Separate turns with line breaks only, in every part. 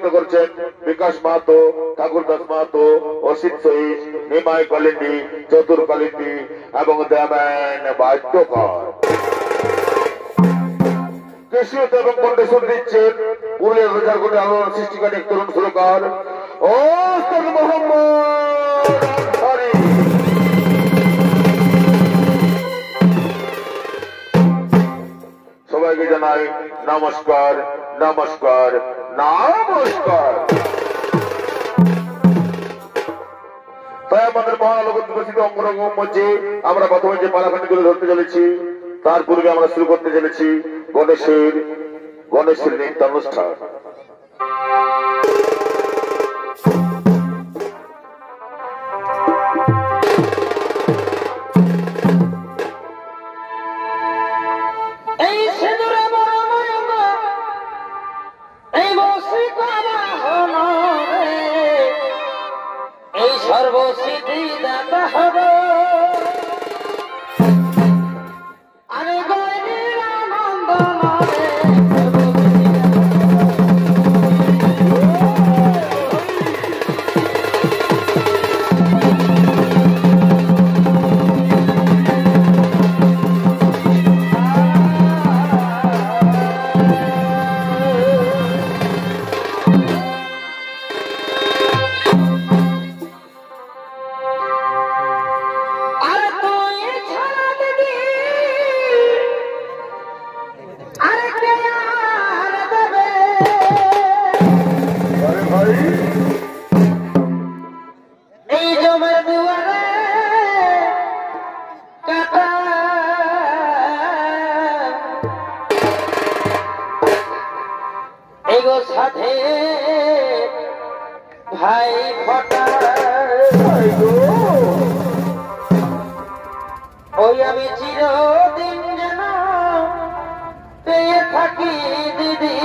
সহযোগিতা করছেন বিকাশ মাহাতো, ঠাকুর দাস মাহাতো, অসিত সহিত, নিমাই কালিন্দি, চতুর কালিন্দি এবং দেবেন বাদ্যকর। কৃষিতে এবং কণ্ঠস্বর দিচ্ছেন পুরুলিয়া ঝাড়খণ্ডে আলোড়ন সৃষ্টিকারী এক তরুণ সুরকার ওস্তাদ মোহাম্মদ আনসারী। সবাইকে জানাই নমস্কার, নমস্কার, নমস্কার। তাই আমাদের মহানগর বিকশিত অঙ্গরঙ্গম মঞ্চে আমরা প্রথমে যে পালাখানিগুলো ধরতে চলেছি তার পূর্বে আমরা শুরু করতে চলেছি গণেশের নৃত্যানুষ্ঠান।
সর্বসিদ্ধি দাতা হবে আরে গৌরীর আনন্দ সাথে ভাই ফটা ওই আমি চিরদিন যেন পেয়ে থাকি দিদি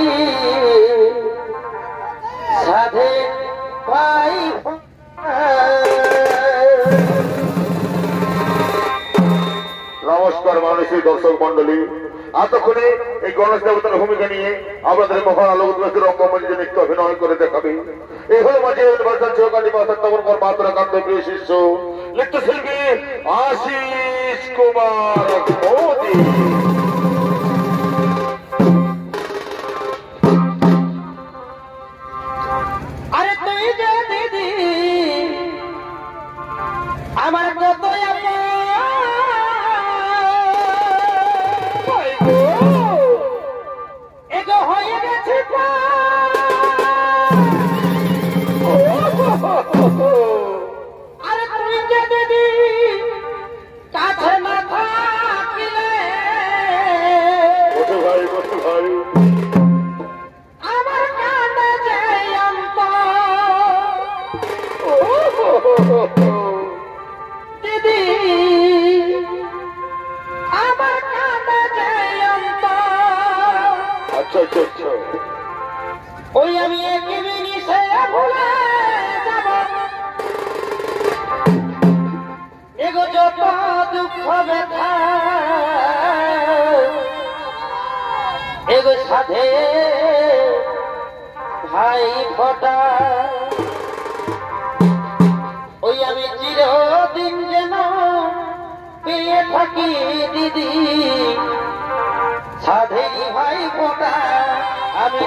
সাথে ভাই
নমস্কার মানুষের দর্শক মন্ডলী, এতক্ষণে এই গণেশ দেবতার ভূমিকা নিয়ে আপনাদের মহান আলোকদের রঙ্গমঞ্চে নৃত্য অভিনয় করে দেখাবে। এই হল মাঝে সহকারী মাত্রাকান্ত প্রিয় শিষ্য নৃত্যশিল্পী আশিস কুমার মোদী।
আরে তুই যে দিদি আমার কত হয়ে গেছে আরে তুই যে দিদি কাছে না থাকিলে
ভাই
আমার কানে যে অন্ত দিদি আমার কানে যে অন্ত
আচ্ছা আচ্ছা আচ্ছা
ওই আমি এক মিনিটে ভুলে যাব এগো যত দুঃখ ব্যথা এগো সাথে ভাই ফটা ওই আমি চিরদিন যেন পেয়ে থাকি দিদি সাধে ভাই ফটা আমি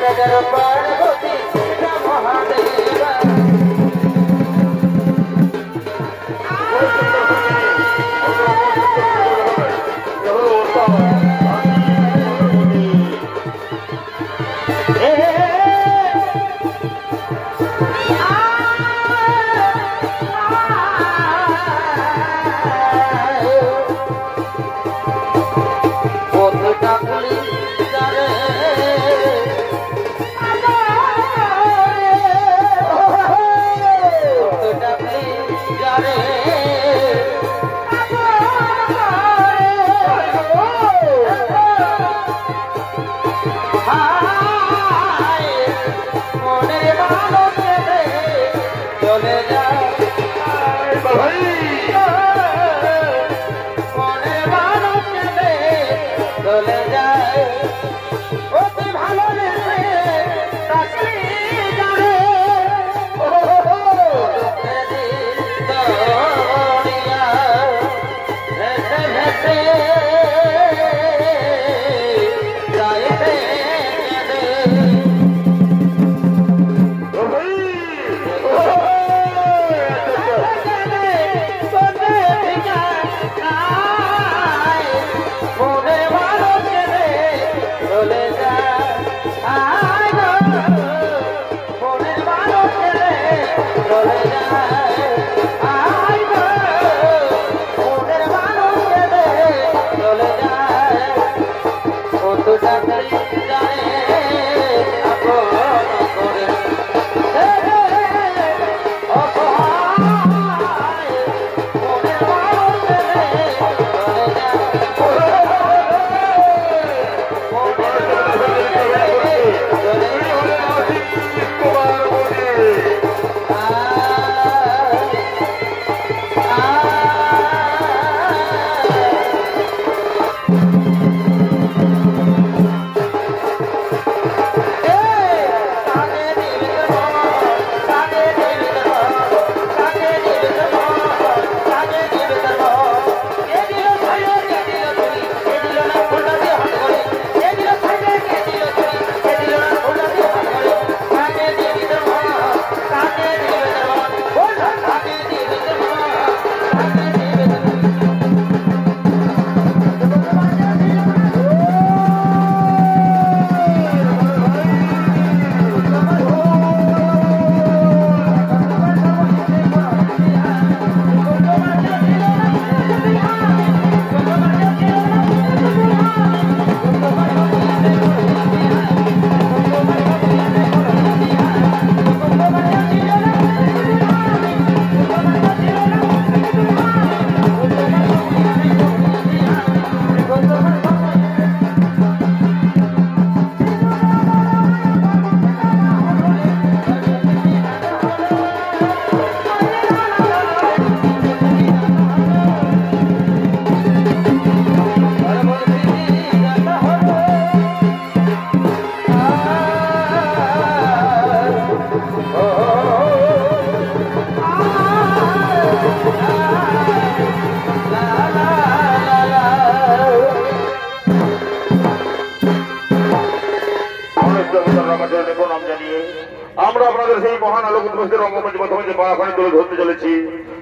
नगर पार्वती महादेवा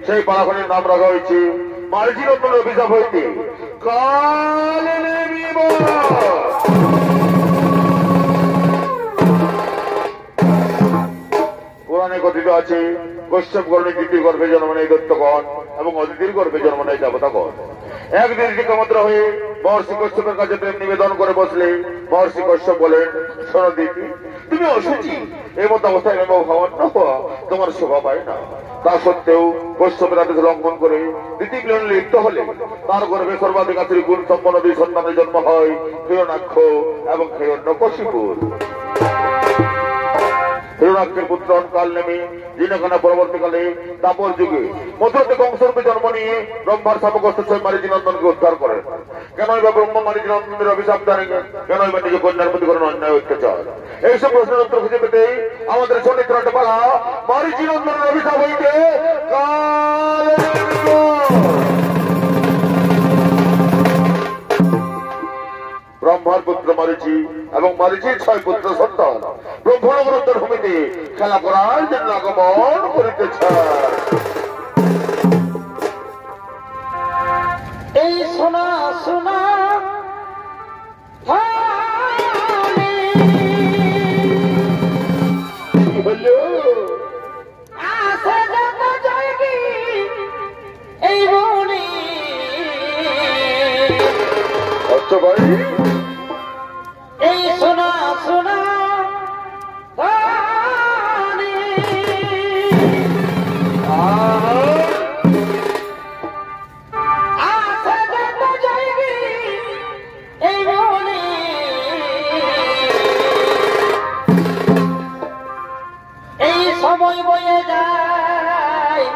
সেই পাড়াখানির নাম রাখা হয়েছে মার্জিন অভিশাপ হইতে কালে পুরাণে কথিত আছে কশ্যপ গণে দ্বিতীয় গর্ভে জন্ম নেয় দৈত্যগণ এবং অদিতির গর্ভে জন্ম নেয় দেবতাগণ। একদিন শিক্ষামাত্র হয়ে মহর্ষি কশ্যপের কাছে প্রেম নিবেদন করে বসলে মহর্ষি কশ্যপ বলেন, শোনো দিদি, তুমি অসুচি, এই মতো অবস্থায় ভগবান না হওয়া তোমার শোভা পায় না। তা সত্ত্বেও কশ্যপের আদেশ লঙ্ঘন করে দ্বিতীয় মিলনে লিপ্ত হলে তার গর্ভে সর্বাধিকারী গুণ সম্পন্ন দুই সন্তানের জন্ম হয়, হিরণ্যাক্ষ এবং হিরণ্যকশিপুর। হিরণ্যাক্ষের পুত্র কাল নেমে জিনখানা পরবর্তীকালে দাপর যুগে মধ্যে কংসরূপে জন্ম নিয়ে ব্রহ্মার শাপগ্রস্ত মারিচি নন্দনকে উদ্ধার করেন। কেনই বা ব্রহ্মা মারিচি নন্দনের অভিশাপ জানেন, কেনই বা নিজে কন্যার প্রতি করেন অন্যায় অত্যাচার? এইসব প্রশ্নের উত্তর খুঁজে পেতে আমাদের চরিত্রটা পালা মারিচি নন্দনের অভিশাপ হইতে ব্রহ্মার পুত্র মারিচি এবং মারিচির 6 পুত্র সন্তান ব্রহ্মনগর উত্তর ভূমিতে খেলা করার জন্য আগমন করিতেছে।
এই সোনা সোনা এই বনে
আচ্ছা ভাই,
এই সোনা সোনা সময় বয়ে যায়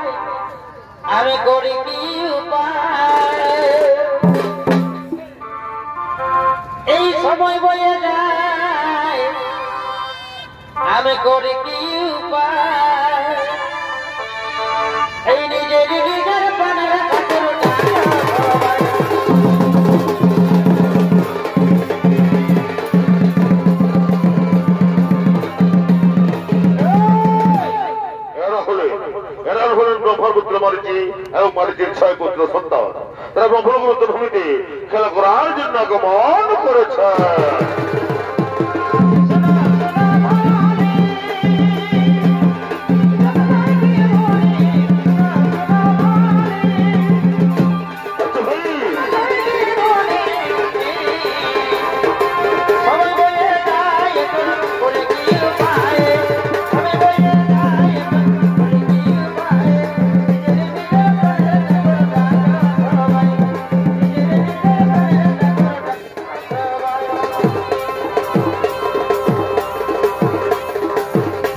আমি করি কি উপায়, এই সময় বয়ে যায় আমি করি কি উপায়, এই নিজের নিজের প্রাণের
ব্রহ্মপুত্র মারিচি এবং মারিচির 6 পুত্র সন্তান তারা ব্রহ্মনগর উত্তর ভূমিতে খেলা করার জন্য আগমন করেছে।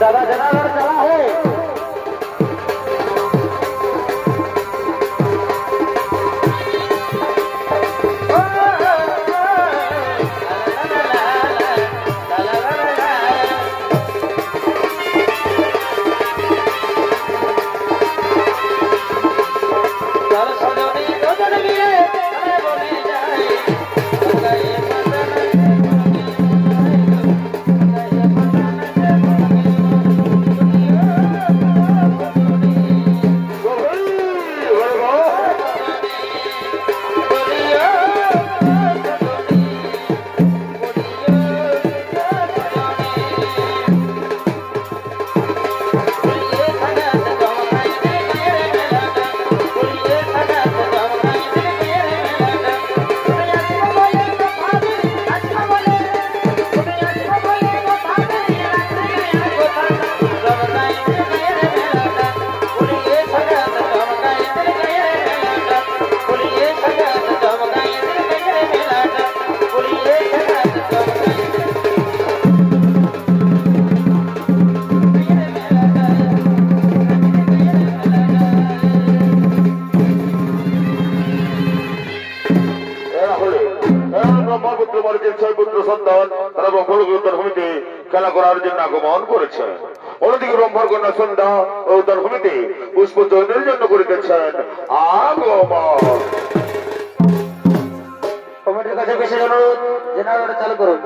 दादा जनावर चला है
খেলা করার জন্য আগমন করেছে। অন্যদিকে ব্রহ্মার কন্যা সন্ধ্যা ও উত্তর ভূমিতে পুষ্প চয়নের জন্য করিতেছেন আগমন।
কমিটির কাছে বিশেষ অনুরোধ জেনারেটর চালু করুন।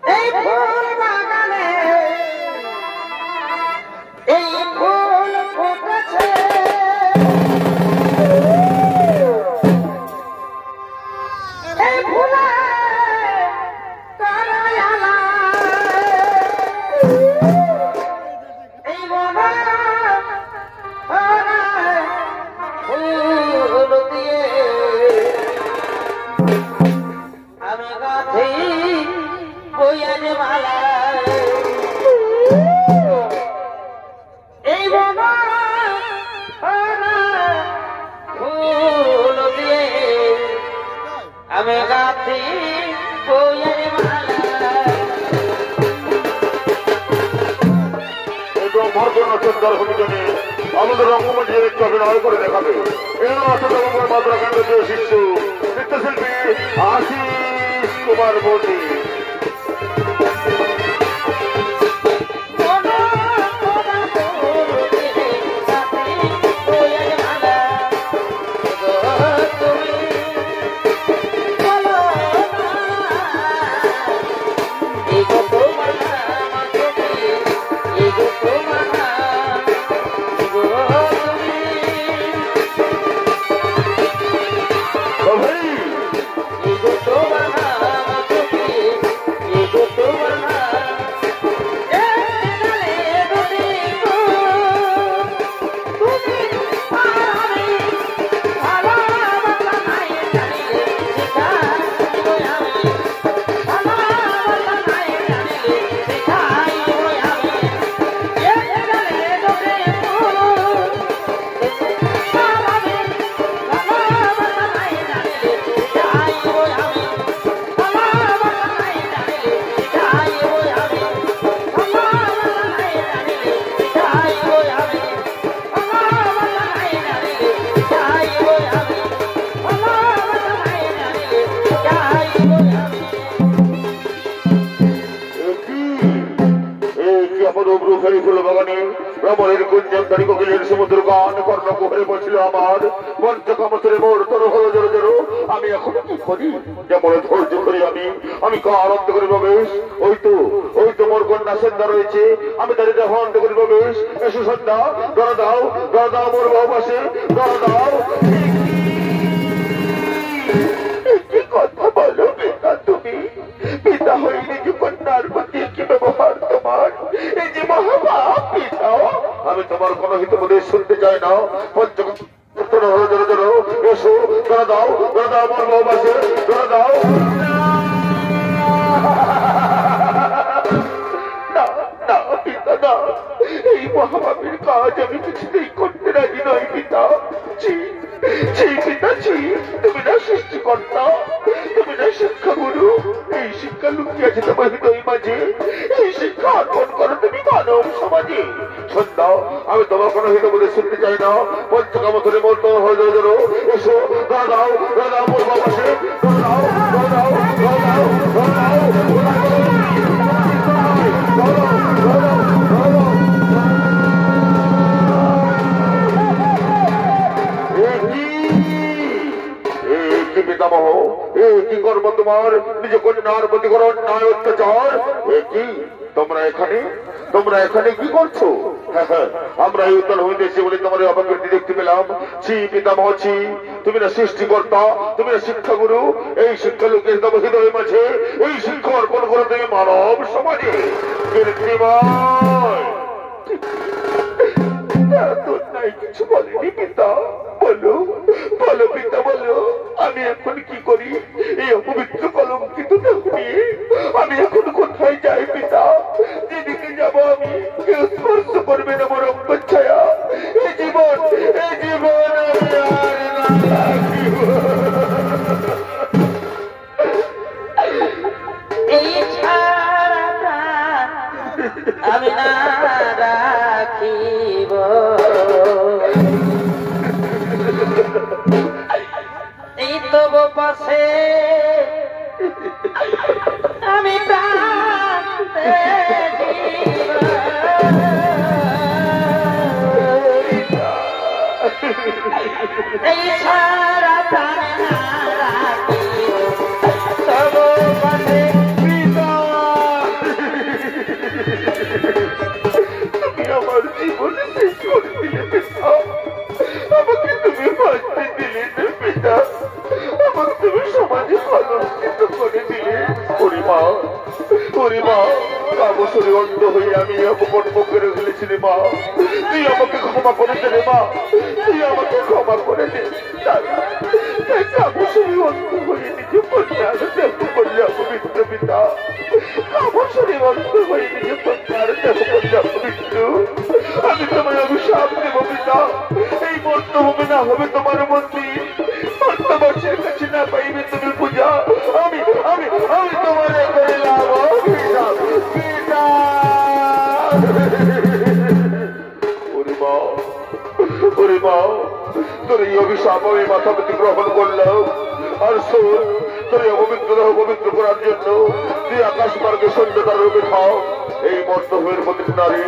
এই ফুল বাগানে এই ফুল ফুটেছে, এই ফুলে কারায়ালা এই বনে ফুল দিয়ে আমি গাথি বইয়ের মালা, এই বনে ফুল দিয়ে আমি গাথি বইয়ের মালা।
ব্রহ্মার কন্যা সন্ধ্যার ভূমিকা আমাদের রঙ্গমঞ্চের একটু অভিনয় করে দেখাবে। এর মাত্রা কেন্দ্রীয় শিশু নৃত্যশিল্পী আশিস কুমার মোদী। অপরূপ রূপের ফুল বাগানে ভ্রমণের কুঞ্জন তারি কোকিলের সমুদ্র গান কর্ণ কুহরে বসছিল আমার পঞ্চকামতের মোর তোর হলো জোর জোর। আমি এখন কি করি যেমন ধৈর্য করি আমি আনন্দ করি প্রবেশ। ওই তো মোর কন্যা সন্ধ্যা রয়েছে, আমি দাঁড়িয়ে আনন্দ করি প্রবেশ। এসো সন্ধ্যা, ধরা দাও মোর বাবু পাশে, ধরা দাও। কি কথা বলো পিতা, তুমি পিতা হয়ে নিজে কন্যার প্রতি কি ব্যবহার তোমার, এই যে মহাপাপ পিতা। আমি তোমার কোনো হিতবোধে শুনতে চাই না। পঞ্চকর্তন হলো জোর জোর। এসো, ধরা দাও আমার বাবু পাশে, ধরা দাও। না পিতা না, এই মহাপাপের কাজ আমি কিছুতেই করতে রাজি নই পিতা। পিতা তুমি না সৃষ্টিকর্তা, তুমি না শিক্ষাগুরু। এই শিক্ষা লুকিয়ে আছে তোমার হৃদয় মাঝে, এই শিক্ষা অর্পণ করো তুমি মানব সমাজে। সন্ধ্যা, আমি তোমার কোনো হিত বলে শুনতে চাই না। পঞ্চকামতরে মোর তো হয়ে যাও। এসো, দাও মোর বাবা সে, দাও। পিতামহ, কি কর্ম তোমার? নিজ কন্যার প্রতি করো অন্যায় অত্যাচার। তোমরা এখানে কি করছো? আমরা এই উত্তর হইতে এসে বলে তোমার অপকৃতি দেখতে পেলাম। পিতামহ, তুমি না সৃষ্টিকর্তা, তুমি না শিক্ষাগুরু। এই শিক্ষা লোকের তব হৃদয় মাঝে, এই শিক্ষা অর্পণ করো তুমি মানব সমাজে। কিছু বলেনি পিতা, বলো পিতা বলো। আমি এখন কি করি এই অপবিত্র কলঙ্কিত নিয়ে? আমি এখন কোথায় যাই পিতা? যেদিকে যাব আমি কেউ স্পর্শ করবে না মোর অঙ্গচ্ছায়া। এই জীবন
আমি না রাখিব, এই তব পাশে আমি প্রাণ এই ছাড়া প্রাণ না রাখিব, তব পাশে।
আমার জীবনে শেষ করে দিলে পিতা, আমাকে তুমি বাঁচতে দিলে না পিতা, আমাকে তুমি সমাজে কলঙ্কিত করে দিলে। মা, কাবসরে অন্ধ হয়ে আমি অপকর্ম করে ফেলেছি রে মা। তুই আমাকে ক্ষমা করে দে রে মা, তুই আমাকে ক্ষমা করে দে। কাবসরে অন্ধ হয়ে নিজে কন্যার দেহ করলে অপবিত্র পিতা, কাবসরে অন্ধ হয়ে নিজে কন্যার দেহ করলে অপবিত্র। আমি তোমার অভিশাপ দেব পিতা, এই মর্তভূমি না হবে তোমার মন্দির, মর্তবাসীর কাছে না পাইবে তুমি পূজা। আমি তোমার করিলাম অভিশাপ পিতা। ওরে মা, তোর এই অভিশাপ আমি মাথা পেতে গ্রহণ করলাম। আর শোন, তোর এই অপবিত্র দেহ পবিত্র করার জন্য তুই আকাশ মার্গে সন্ধ্যা রূপে খাও। এই মর্তভূমির প্রতি নারী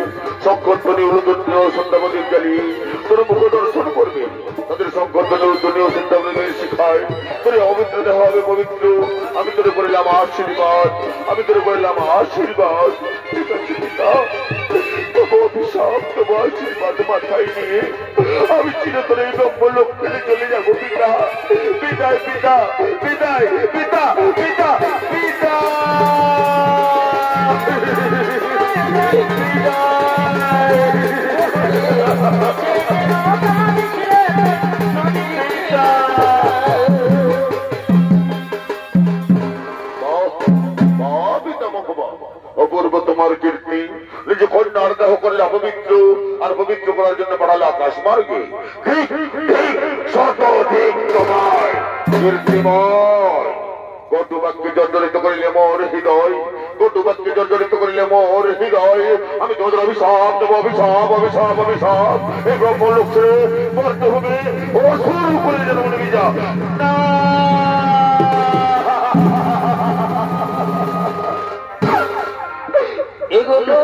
সংকর্তনী উলুদনীয় সন্ধ্যাবতীর জ্বালি তোর মুখ দর্শন করবে। তাদের সংকর্তনী উলুদনীয় সন্ধ্যাবতীর শিখায় তোর অপবিত্র দেহ হবে পবিত্র। আমি তোরে করিলাম আশীর্বাদ, ঠিক আছে পিতা? তবু অভিশাপ, তবু আশীর্বাদ মাথায় নিয়ে আমি চিরতরে এই ব্রহ্মলোক ফেলে চলে যাবো পিতা। বিদায় পিতা, বিদায় পিতা, পিতা, পিতা। অপূর্ব তোমার কীর্তি, নিজে কন্যার দেহ করলে অপবিত্র, আর পবিত্র করার জন্য পাঠালে আকাশ মার্গে। শতধিক তোমার কীর্তিময়। কটুবাক্যে জর্জরিত করিলে মোর হৃদয়, কটুবাক্যে জর্জরিত করিলে মোর হৃদয়। আমি তোমাদের অভিশাপ দেবো, অভিশাপ। এই ব্রহ্মলোক ছেড়ে মর্তভূমি অসুর করে যেন মনে বিজা না।
এগুলো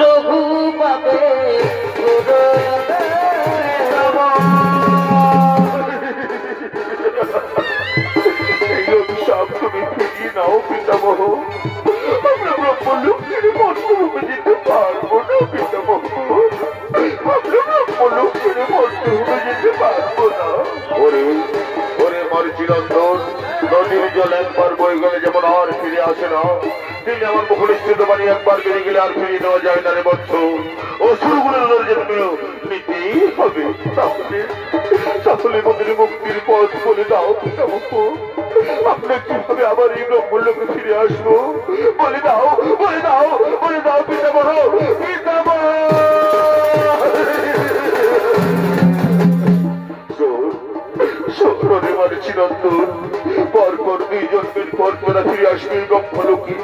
লঘু পাবে
অভিশাপ তুমি ফিরিয়ে নাও পিতামহ। আমরা ব্রহ্মলোকের মর্তভূমে যেতে পারবো না পিতামহ, আমরা ব্রহ্মলোকের মর্তভূমে যেতে পারবো না। ওরে ওরে মরিচিরঞ্জন, নদীর জল একবার বয়ে গেলে যেমন আর ফিরে আসে না, তিনি আমার মুখনিষ্ঠিত বাণী একবার বেরিয়ে গেলে আর ফিরিয়ে নেওয়া যায় না রে বৎস। ও সুরগুলোর জন্য নিতেই হবে। তাহলে মন্দির মুক্তির পথ বলে দাও পিতামহ, আমরা কিভাবে আবার এই ব্রহ্মলোকে ফিরে আসবো? বলে দাও, বলে দাও, বলে দাও পিতামহ, পিতামহ। চিরন্তন পরপর 2 জন্মের পর তোরা ফিরে আসবে ব্রহ্মলোকে।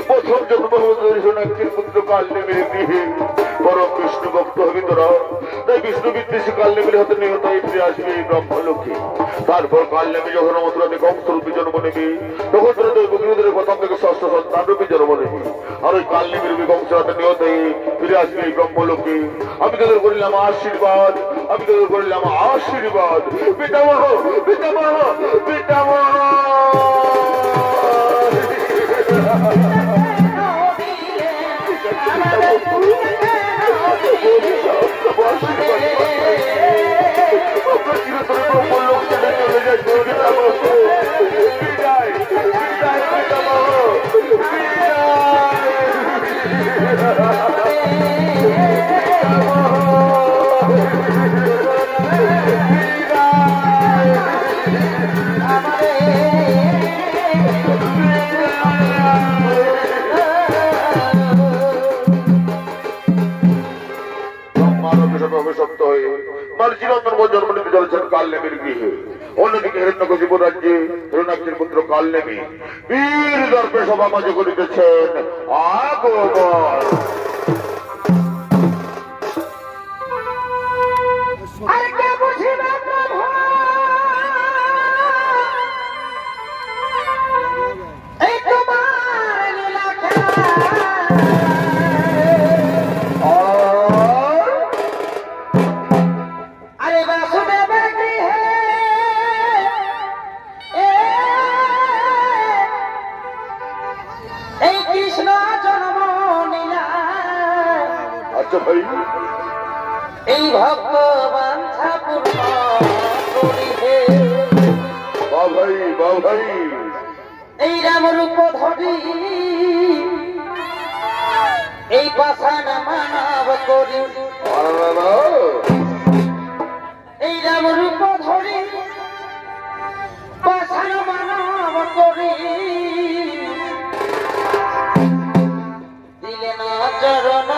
প্রথম জন্ম হিরণাক্ষের পুত্র কালনেমির গৃহে পরম বিষ্ণু ভক্ত হবে তোরা, তাই বিষ্ণু বিদ্বেষী কালনেমির হাতে নিহত হয়ে ফিরে আসবে এই ব্রহ্মলোকে। তারপর কালনেমি যখন মথুরাতে কংসরূপে জন্ম নেবে, তখন তোরা দৈবগৃহদের প্রথম থেকে 6ষ্ঠ সন্তান রূপে জন্ম নেবে। আর ওই কালনেমির রূপে কংসের হাতে নিহত হয়ে ফিরে আসবে এই ব্রহ্মলোকে। আমি তোদের করিলাম আশীর্বাদ, আমি তোদের করিলাম আশীর্বাদ। পিতামহ, পিতামহ, পিতামহ। অন্যদিকে হিরণ্যকশিপুর রাজ্যে হিরণ্যাক্ষের পুত্র কালনেমি বীর দর্পে সভা মাঝে করিতেছেন আগমন।
এই ভগবান এই রাম রূপ ধরি এই পাষাণ মানব করি, এই রাম রূপ ধরি পাষাণ মানব করি, দিলে না চরণ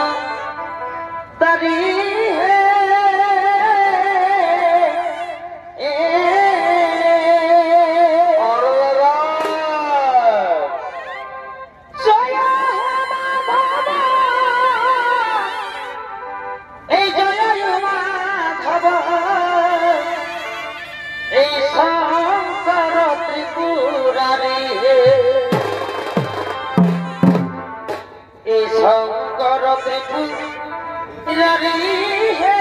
তারি শঙ্কর ত্রিপুরারি হে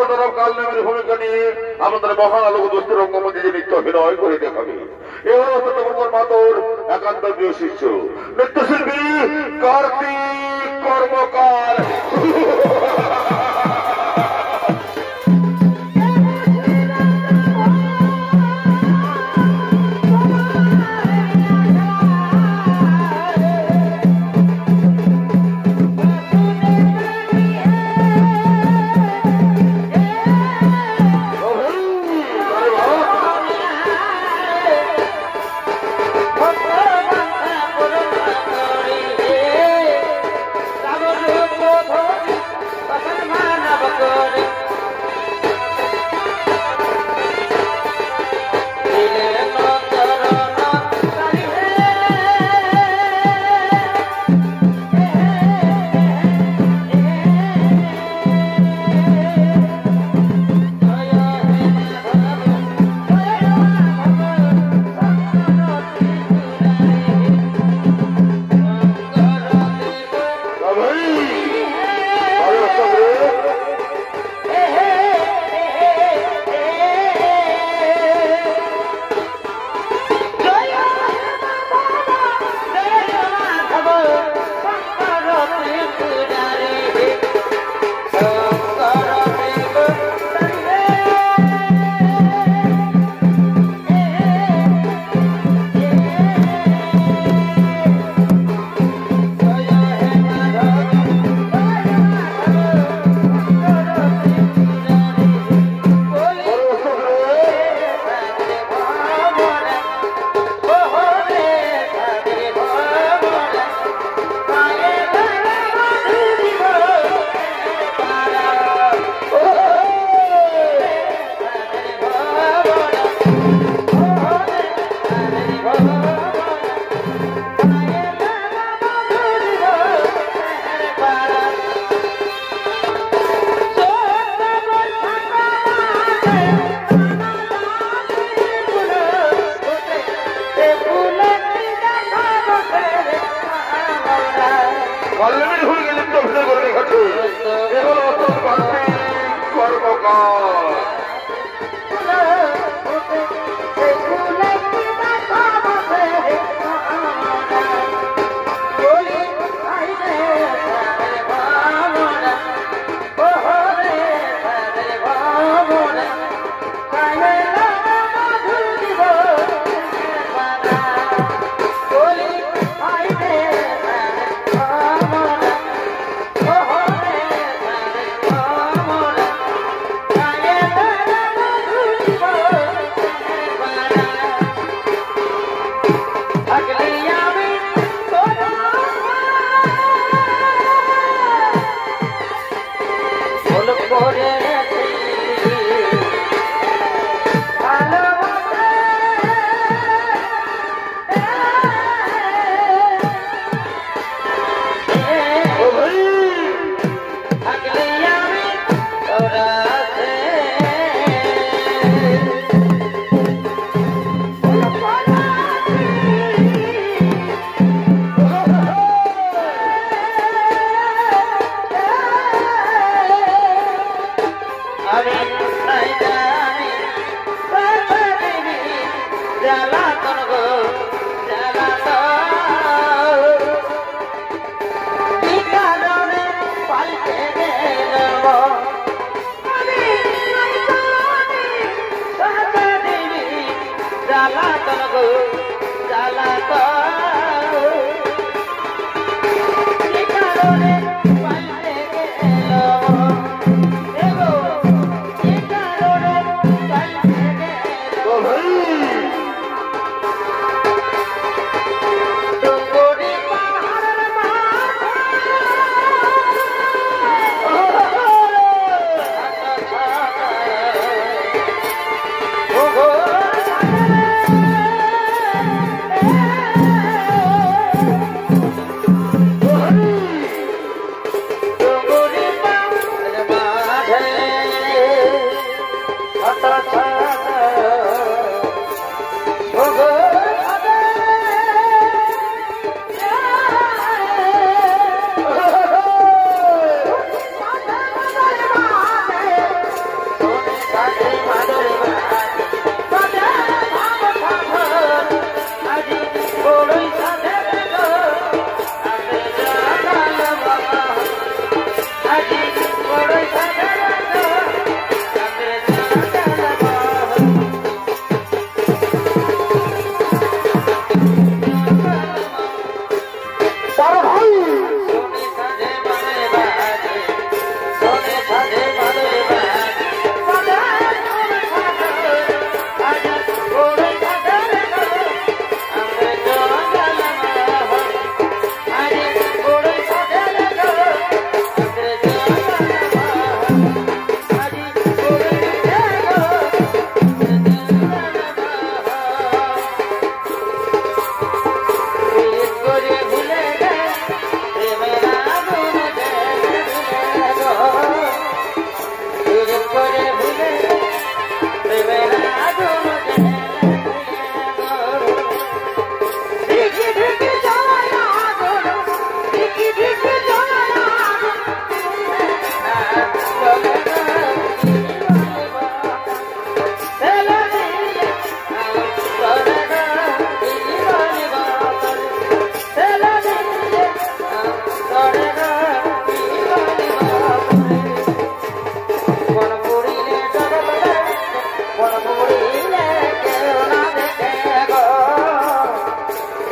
দেবতার কাল নামের ভূমিকা নিয়ে আমাদের মহান আলোক দোস্তের রঙ্গমঞ্চে যে নৃত্য অভিনয় করে দেখাবে। এ হলো সত্যবর মাতর একান্ত প্রিয় শিষ্য নৃত্যশিল্পী কার্তিক কর্মকার।
কোন পুরিলে কেউ না দেখে গো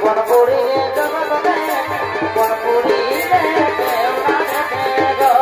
কোন পুরিলে জগতে কোন পুরিলে কেউ না দেখে গো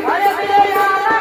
Hare Hare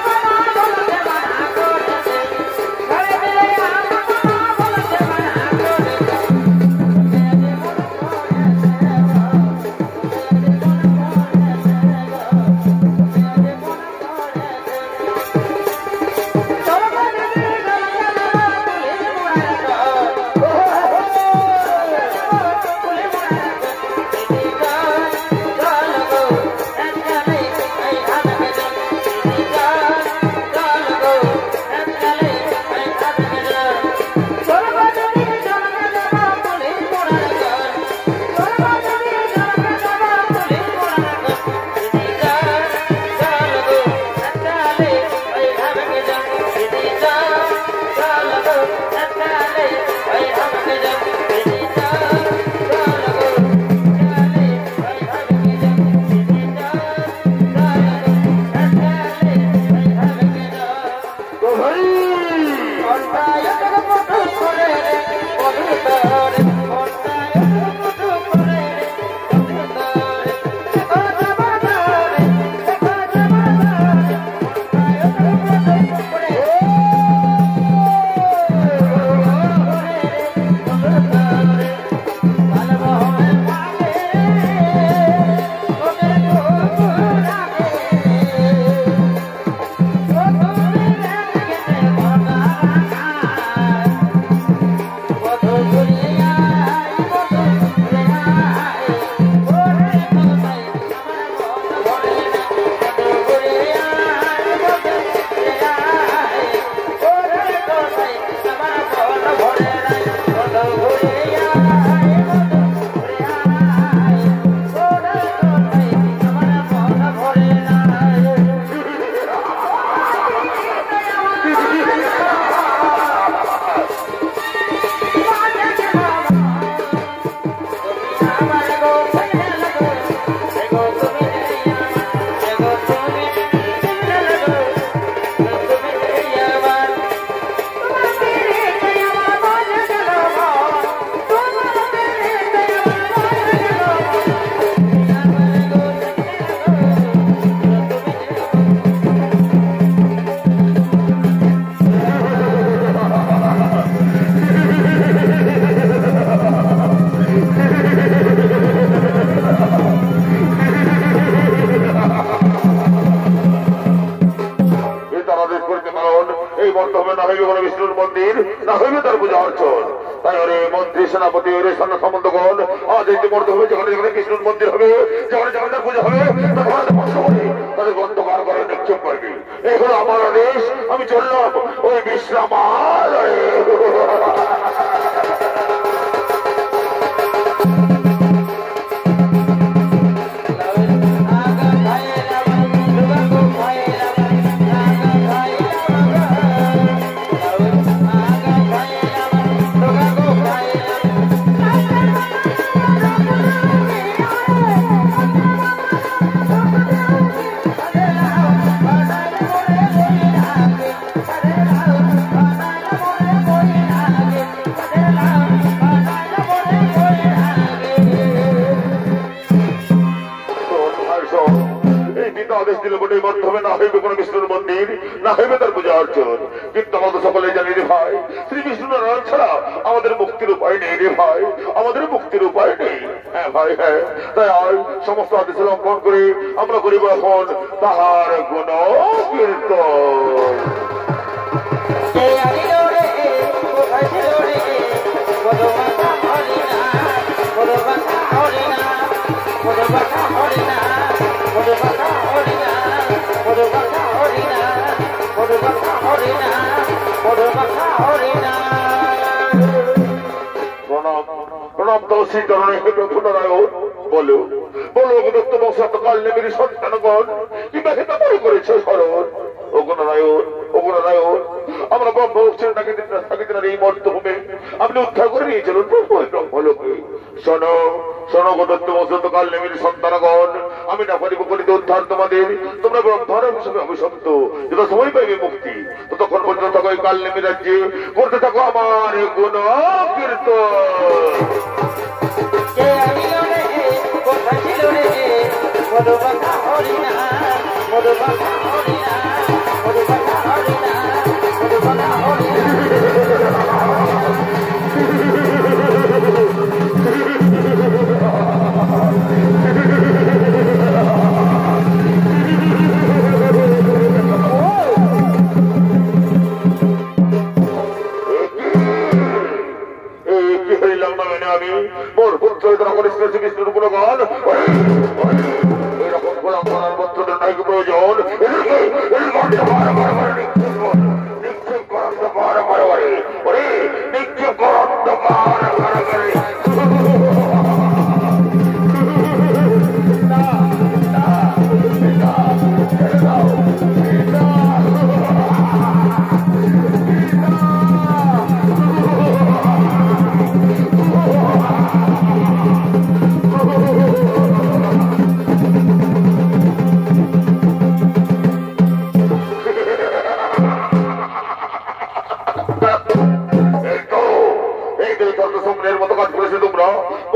বিষ্ণুর মন্দির না হইবে তার পূজা অর্চন। তাই ওরে মন্ত্রী সেনাপতি ওরে সৈন্য সামন্তগণ আজ এই মর্ত হবে, যেখানে যেখানে কৃষ্ণুর মন্দির হবে, যেখানে যেখানে তার পূজা হবে, তাদের অন্ধকার করে নিক্ষেপ করবে। এই হলো আমার আদেশ। আমি চললাম ওই বিশ্রামালয়ে। বিষ্ণুর মন্দির না হইবে তার পূজা অর্চন। কিন্তু আমাদের সকলে জানি রে ভাই, শ্রী বিষ্ণু নারায়ণ ছাড়া আমাদের মুক্তির উপায় নেই রে ভাই, আমাদের মুক্তির উপায় নেই। হ্যাঁ ভাই, হ্যাঁ। তাই আজ সমস্ত আদেশ লঙ্ঘন করে আমরা করিব এখন তাহার গুণ কীর্তন। প্রণাম তো শ্রী চরণে পুনরায়ণ। বলো বলো দত্ত বংশকাল নেমের সন্তানগণ কিংবা সেটা মনে করেছে স্মরণ। ও গুণনারায়ণ, ও গুণনারায়ণ, আমরা ব্রহ্মবংশের নাগিদিনার এই মর্তভূমে আপনি উদ্ধার করে নিয়ে চলুন ব্রহ্মলোকে। শোনো শোনো গো দত্ত বংশকাল নেমের সন্তানগণ, আমি না পারিব করিতে উদ্ধার তোমাদের। তোমরা ব্রহ্মার হিসেবে অভিশপ্ত, যত সময় পাইবে মুক্তি ততক্ষণ পর্যন্ত থাকো এই কাল নেমে রাজ্যে, করতে থাকো আমার গুণ কীর্তন। আমি মোর পুত্র বিষ্ণুর গুণগান এরকম গোলাম করার মন্ত্রদের নায়ক প্রয়োজন।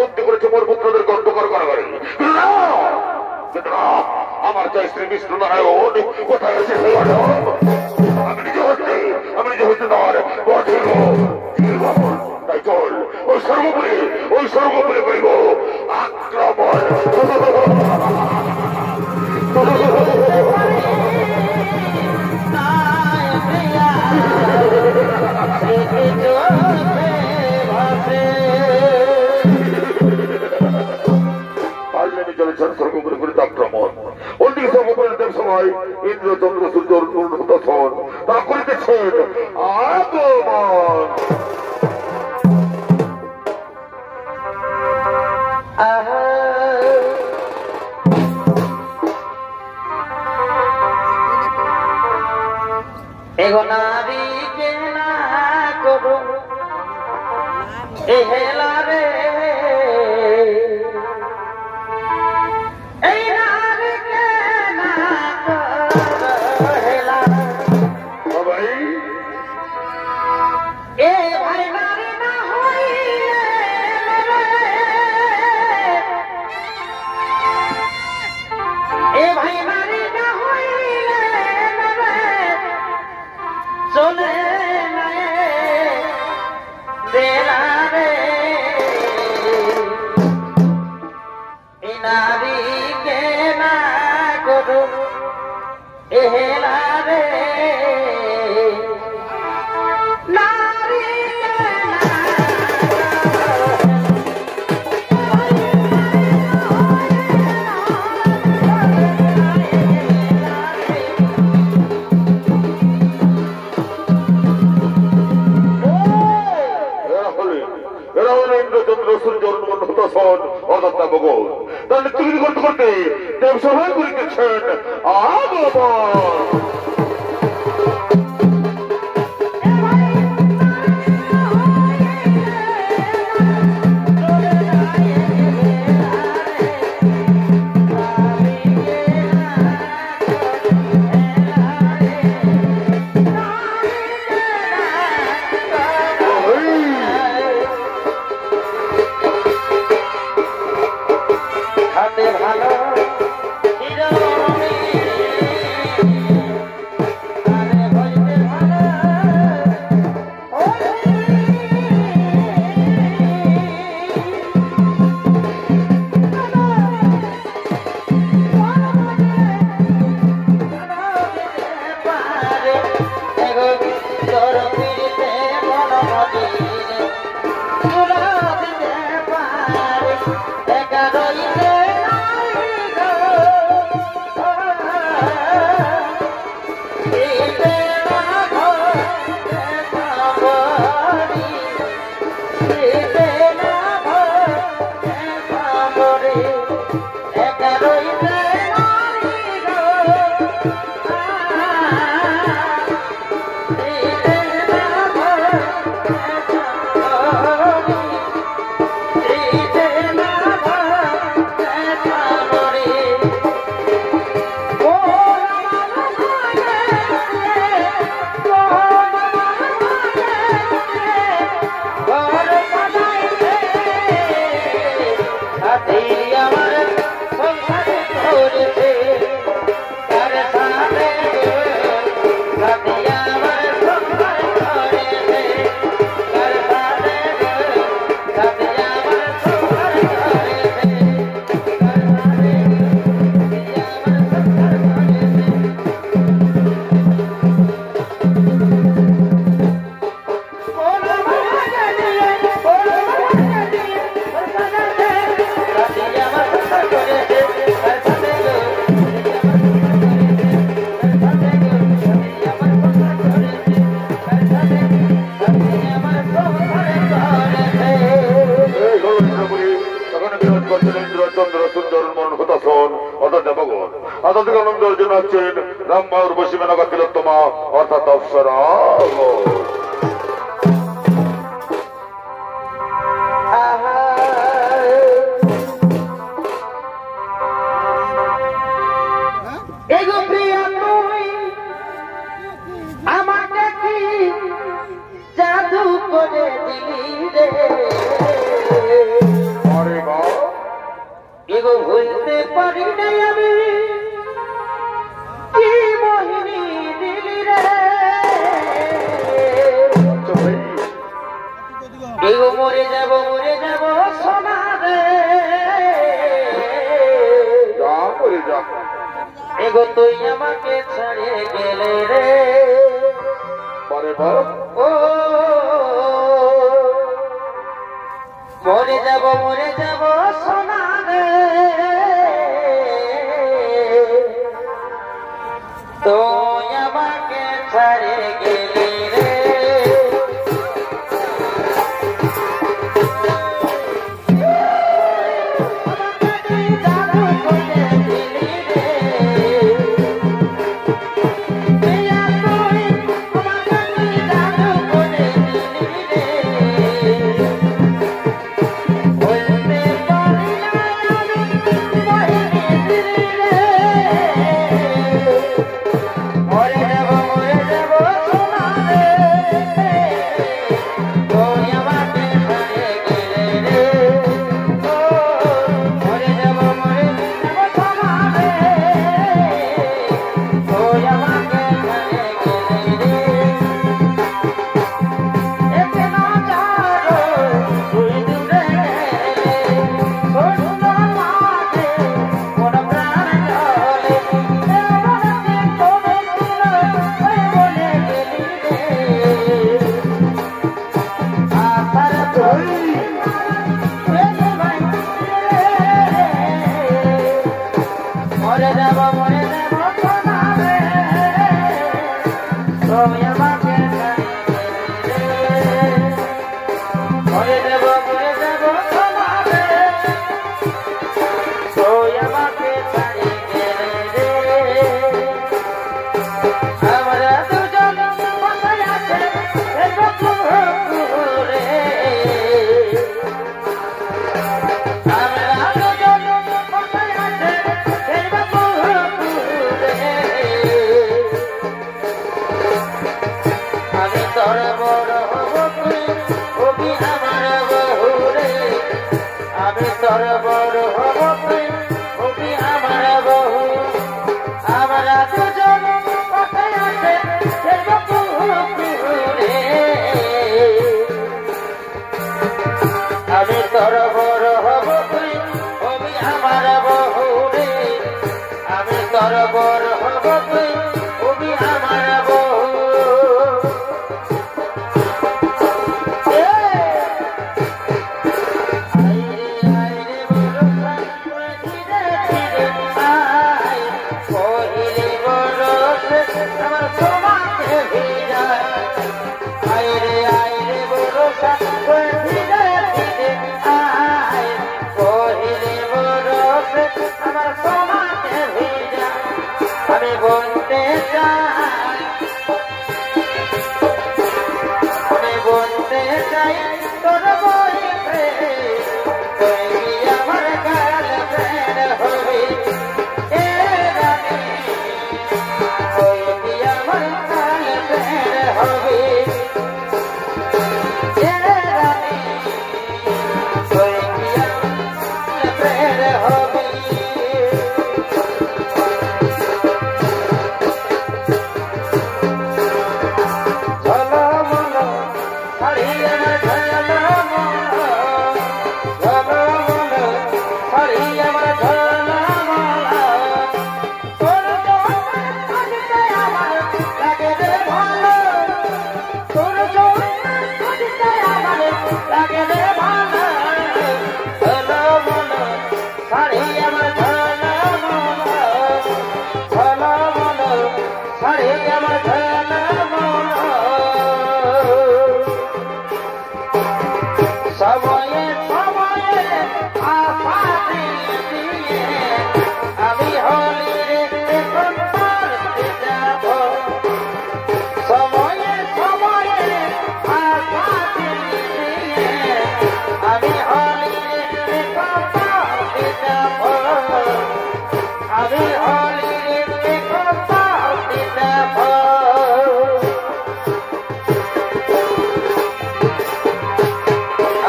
বন্দি করেছে মোর পুত্রদের গণ্ডকর কারাগারে। আমার জয় শ্রী বিষ্ণু নারায়ণ কোথায় আছে? আমি নিজে হচ্ছে তার বধির। তাই চল ওই সর্বোপরি করিব আক্রমণ। চলেছেন সর্বোপরি করিত আক্রমণ। অন্যদিকে সর্বোপরি দেব সময় ইন্দ্র চন্দ্র সূর্য তারা করিতেছেন আগমন।
एगो नारी के ना करो एहेला रे ए नारी के ना करो एहेला
भाई
ए भाई नारी ना होई ए भाई नारी ना होई चले देला रे नारी के ना करो एहेला रे नारी
তাহলে তৈরি করতে করতে দেব সবাই করিতেছেন আগমন।
ভালো
রামমা উর্বশী মেনকা তিলোত্তমা অর্থাৎ অপ্সরা।
এগো প্রিয়া তুই আমাকে কি জাদু করে দিলি রে।
আরে
গো ভুলতে পারি নাই আমি কি মোহিনী দিলি রে এগো মরে যাব সোনা রে এগো তুই আমাকে ছাড়িয়ে গেলে রে ও মরে যাব সোনা রে তুই আমাকে ছাড়িয়ে গেলে রে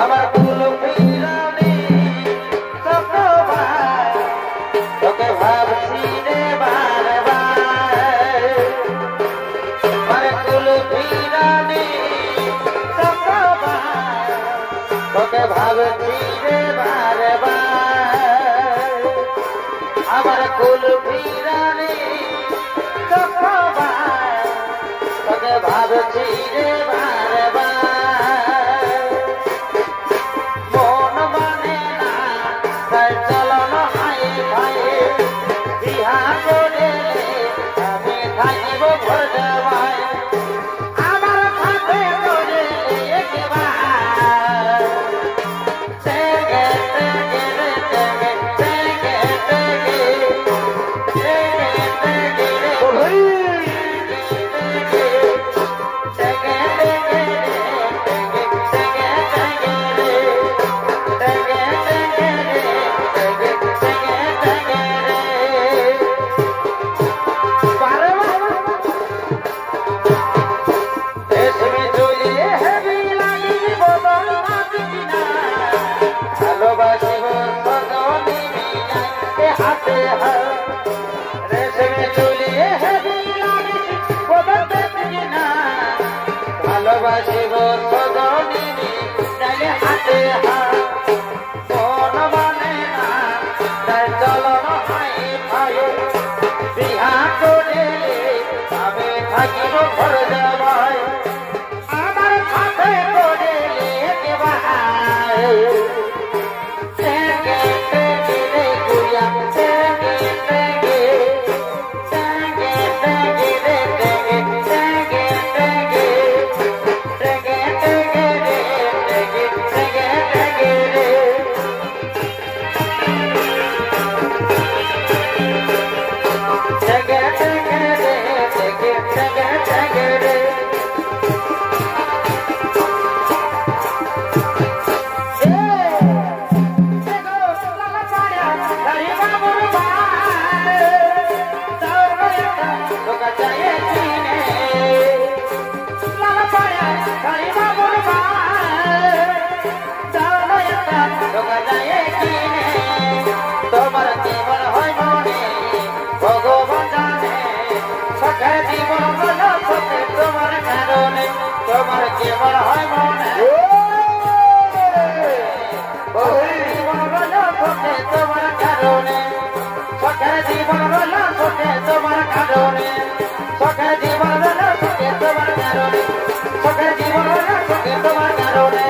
আমার তোকে ভাবছি রে বারে বার আমার কুল ফিরানি তোকে ভাবছি রে বারে বার মন মানে না তাই চলন হাই ভাই বিহা করে আমি থাকিব ভর দেওয়ায় আমার সাথে করে একবার তেগে তেগে রে তেগে তেগে তেগে তেগে তেগে রে हाथे रेशमे चुलिए ভালোবাসিব সজনী তাইলে হাতে হাত মন মানে না তাই চলন হাই ভাই বিহা করে আমি থাকিব ঘর যাবাই আমার সাথে করে তোমার জীবন হয় মনে ভগবান জানে সখা জীবন হলো সখে তোমার কারণে তোমার জীবন হয় মনে জীবন হলো সখে তোমার কারণে সখা জীবন হলো সখে তোমার কারণে সখা জীবন হলো সখে তোমার কারণে সখা জীবন হলো সখে তোমার কারণে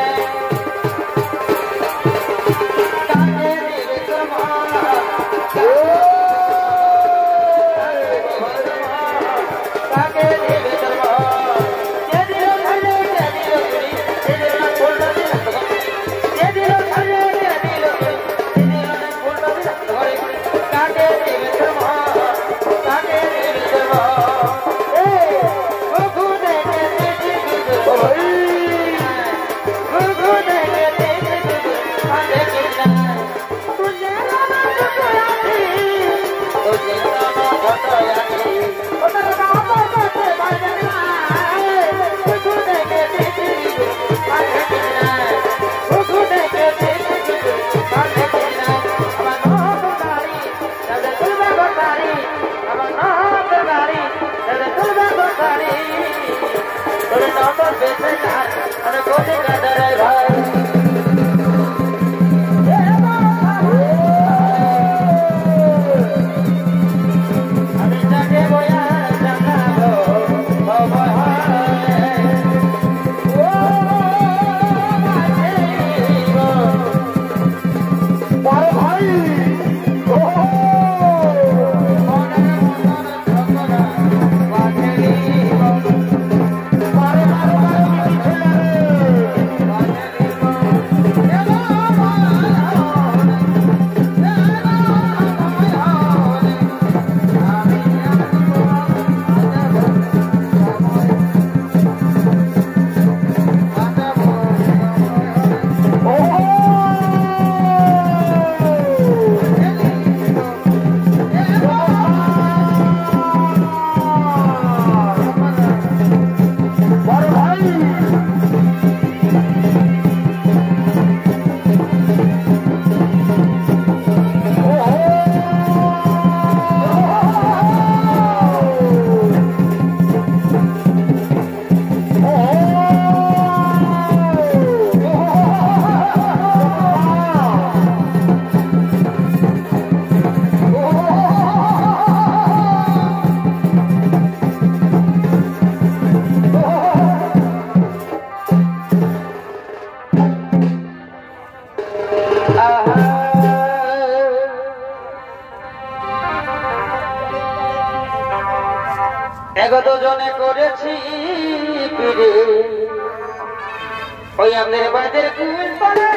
আমাদের বাজার কুল তলে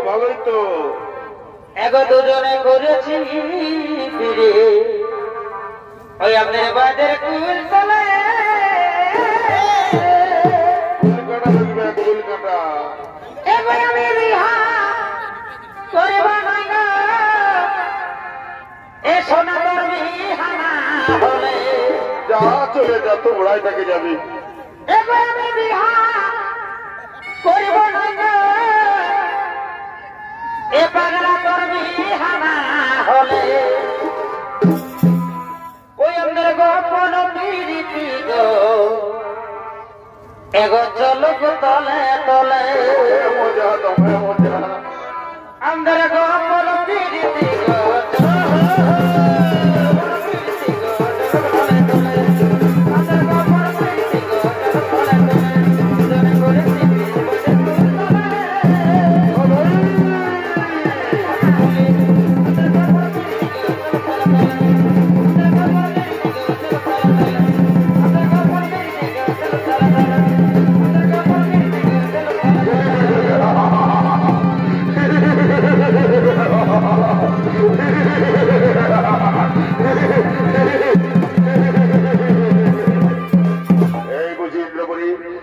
ভালোই তো
এগো দুজনে করেছি ফিরে ওই আমাদের বাজার কুল তলে এবার আমি বিহা করব না এ সোনা তোর বিহানা হলে
যা চলে যা তো ওড়াই থাকে যাবি
এবার আমি বিহা করব না এ পাগলা তোর বিহানা হলে ওই আমাদের গোপন প্রীতি গো এগো চলো তলে তলে
মজা তোমায় মজা
আমাদের গোপন প্রীতি গো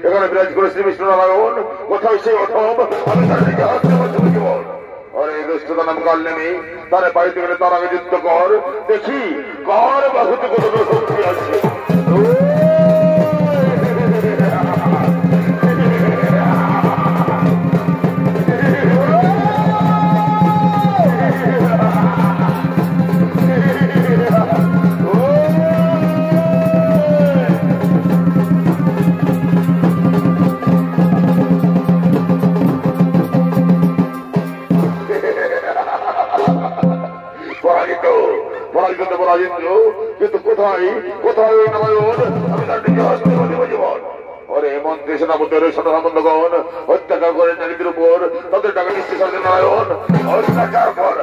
এখানে বিরাজ করে শ্রী বিষ্ণু নারায়ণ কোথায় সেই অথম আমি তার দিকে হাসতে পারছি জীবন আরে দুষ্টতা নাম কাল নেমে তারে পাইতে গেলে তার আগে যুদ্ধ কর দেখি কার বাহুতে কত শক্তি আছে কিন্তু কোথায় কোথায় ওই নারায়ণ আমি তার দিকে হাসতে পারছি জীবন ওরে মন্ত্রী সেনাপতির সদস্যগণ অত্যাচার করে নারীদের উপর তাদের টাকা নিচ্ছে নারায়ণ অত্যাচার কর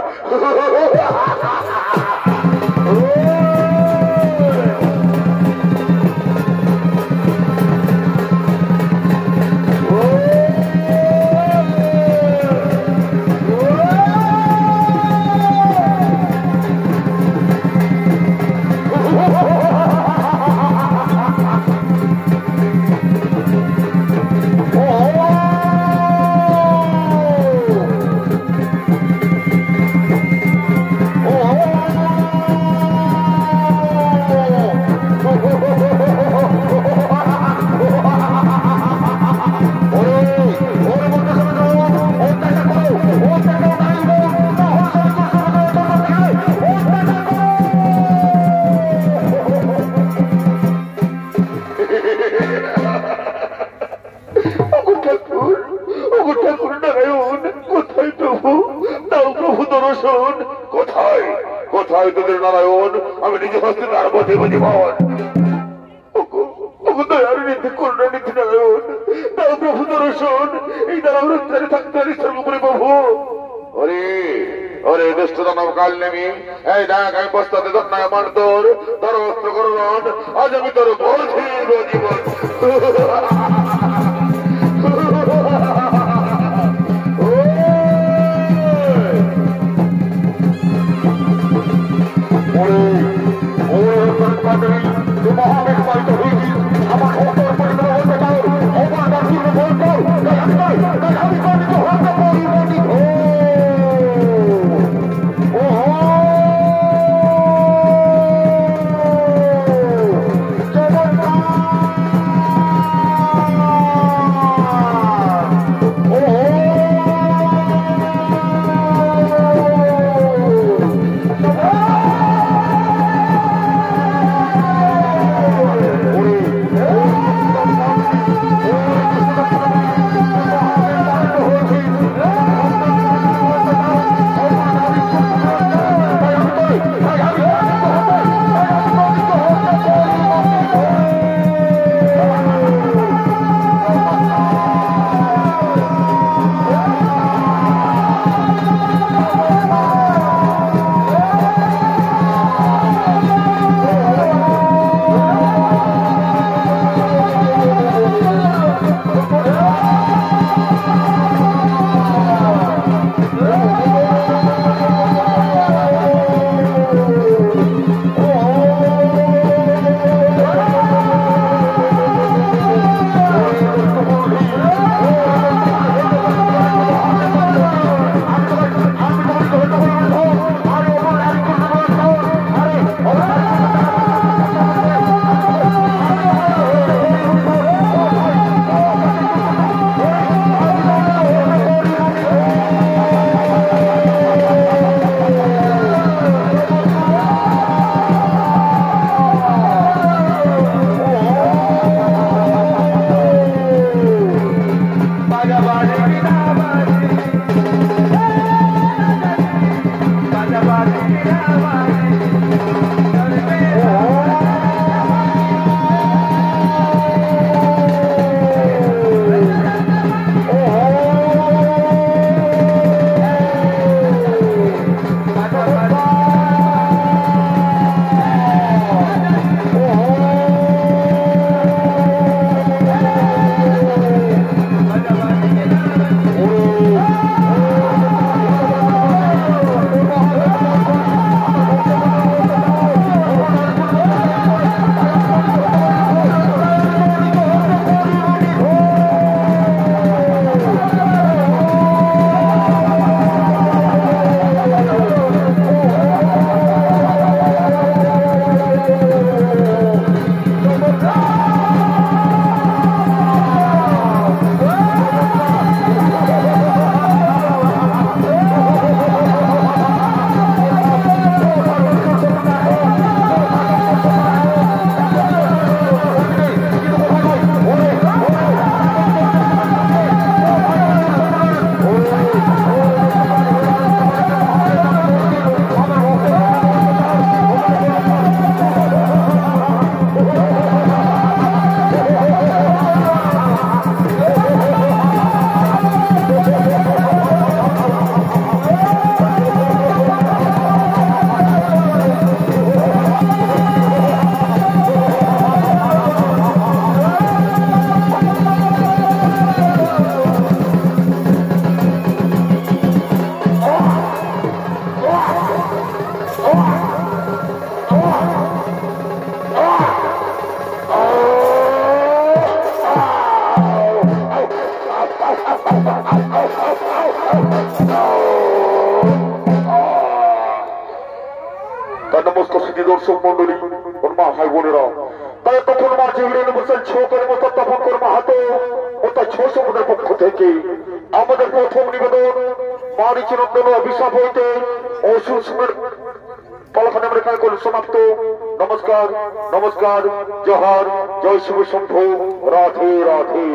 কোথায় তোদের নারায়ণ আমি নিজে হস্তে তার পথে জীবন দয়ার নীতি করুণা নীতি নারায়ণ তাও প্রভু দর্শন এই দ্বারা রক্ষারে থাকতে পারি সর্বোপরি প্রভু ওরে ওরে দুষ্টতা নাম কাল নেমি এই ডাক আমি বস্তাতে ধর্নায় আমার তোর অস্ত্র করুন আজ আমি তোর বলছি জীবন তার নমস্কার সিদ্ধি দর্শক মন্ডলী ওর মা ভাই বোনেরা তাই তখন মা জিবরিল মুরসাল ছোকের মতো তখন কর মাহাতো ও তার ছ সম্প্রদায়ের পক্ষ থেকে আমাদের প্রথম নিবেদন মারিচনন্দন অভিশাপ হইতে অসুর পলাখানে আমরা কাজ করে সমাপ্ত। নমস্কার নমস্কার, জোহার, জয় শিব শম্ভু, রাধে রাধে।